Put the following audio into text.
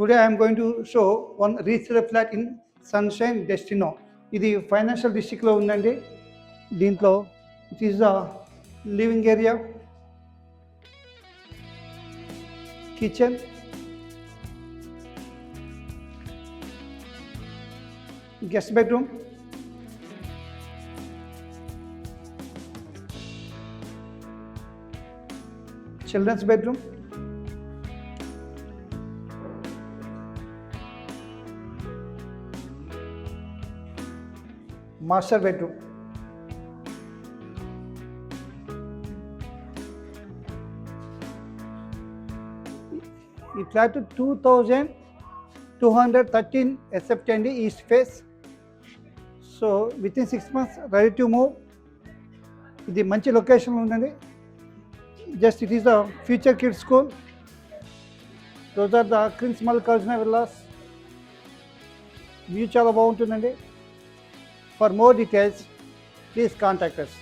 Today I am going to show one resale flat in Sunshine Destino. ఇది financial డిస్ట్రిక్ట్లో ఉందండి. దీంట్లో it is the living area, kitchen, guest bedroom, children's bedroom, master bedroom. ఈ flat 2213 SFT అండి, east face. So within 6 months ready to move. ఇది మంచి లొకేషన్లో ఉందండి. Just it is the future kids school. Those are the క్రిన్స్ Mallikarjuna villas. View చాలా బాగుంటుందండి. For more details, please contact us.